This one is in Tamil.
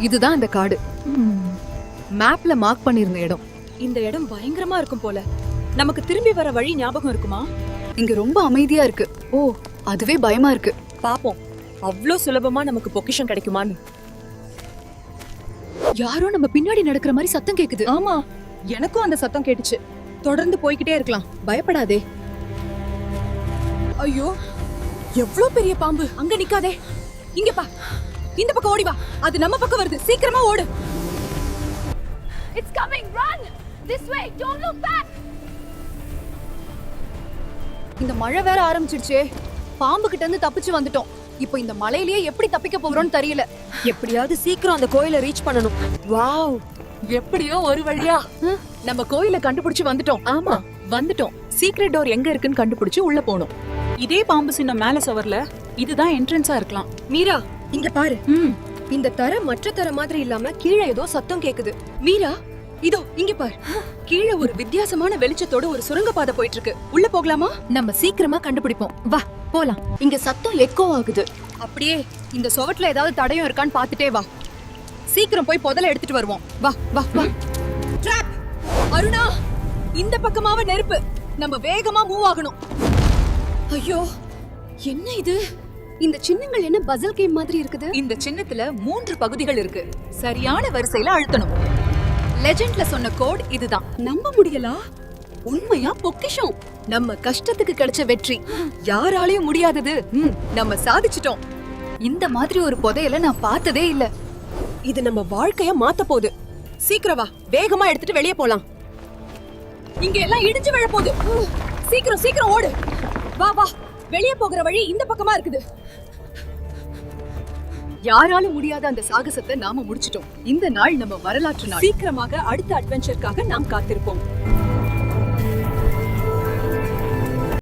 இதுதான் அந்த காடு. மேப்ல மார்க் பண்ணிருந்த இடம். இந்த இடம் பயங்கரமா இருக்கும் போல. நமக்கு திரும்பி வர வழி ஞாபகம் இருக்குமா? இங்க ரொம்ப அமைதியா இருக்கு. ஓ, அதுவே பயமா இருக்கு. பாப்போம் அவ்ளோ சுலபமா நமக்கு பொக்கிஷம் கிடைக்குமான்னு. யாரோ நம்ம பின்னாடி நடக்கிற மாதிரி சத்தம் கேக்குது. ஆமா, எனக்கும் அந்த சத்தம் கேட்டுச்சு. தொடர்ந்து போய்கிட்டே இருக்கலாம், பயப்படாதே. ஐயோ, எவ்ளோ பெரிய பாம்பு! அங்க நிக்காதே, இங்க பா. இந்த பக்கம் ஓடி வா. அது நம்ம பக்கம் வருது, சீக்கிரமா ஓடு. It's coming, run! This way, don't look back! இந்த மழை வேற ஆரம்பிச்சிடுச்சே. பாம்பு கிட்ட இருந்து தப்பிச்சு வந்துட்டோம். இப்போ இந்த மலையிலேயே எப்படி தப்பிக்க போறோம்னு தெரியல. எப்படியாவது சீக்கிரம் அந்த கோயிலை ரீச் பண்ணணும். வாவ், எப்படியோ ஒரு வழியா நம்ம கோயிலை கண்டுபிடிச்சு வந்துட்டோம். ஆமா வந்துட்டோம். சீக்ரெட் டோர் எங்க இருக்குன்னு கண்டுபிடிச்சு உள்ள போனோம். இதே பாம்பு சின்னம் மேல சவர்ல இதுதான் என்ட்ரன்ஸா இருக்கலாம். மீரா, இங்க பாரு. இந்த தர மற்ற தர மாதிரி இல்லாம கீழே ஏதோ சத்தம் கேக்குது. மீரா, இதோ இங்க பாரு. கீழே ஒரு வித்தியாசமான வெளிச்சத்தோட ஒரு சுரங்கப்பாதை போயிட்டு இருக்கு. உள்ள போகலாமா? நம்ம சீக்கிரமா கண்டுபிடிப்போம். வா போலாம். இங்க சத்தம் எக்கோ ஆகுது. அப்படியே இந்த சுவட்ல ஏதாவது தடயம் இருக்கான்னு பாத்துட்டே வா. சீக்கிரம் போய் புதல எடுத்துட்டு வருவோம். வா வா வா. ட்ராப்! அருணா, இந்த பக்கமாவே நெருப்பு. நம்ம வேகமா மூவ் ஆகணும். ஐயோ, என்ன இது? இந்த சின்னங்கள் என்ன பசில் கேம் மாதிரி இருக்குது? இந்த சின்னத்துல 3 பகுதிகள் இருக்கு. சரியான வரிசையில அழுத்தணும். லெஜெண்ட்ல சொன்ன கோட் இதுதான். நம்ப முடியலா? உண்மையா பொக்கிஷம். நம்ம கஷ்டத்துக்கு கிடைச்ச வெற்றி. யாராலையும் முடியாதது. நம்ம சாதிச்சிட்டோம். இந்த மாதிரி ஒரு புதையல நான் பார்த்ததே இல்ல. இது நம்ம வாழ்க்கைய மாத்த போகுது. சீக்கிரம் வா, வேகமா எடுத்துட்டு வெளியே போலாம். இங்க எல்லாம் இடிஞ்சு விழ போகுது. சீக்கிரம் சீக்கிரம் ஓடு. வா வா, வெளியே போகிற வழி இந்த பக்கமா இருக்குது. யாராலும் முடியாத அந்த சாகசத்தை நாம முடிச்சிட்டோம். இந்த நாள் நம்ம வரலாற்று நாள். சீக்கிரமாக அடுத்த அட்வென்ச்சருக்காக நாம் காத்திருப்போம்.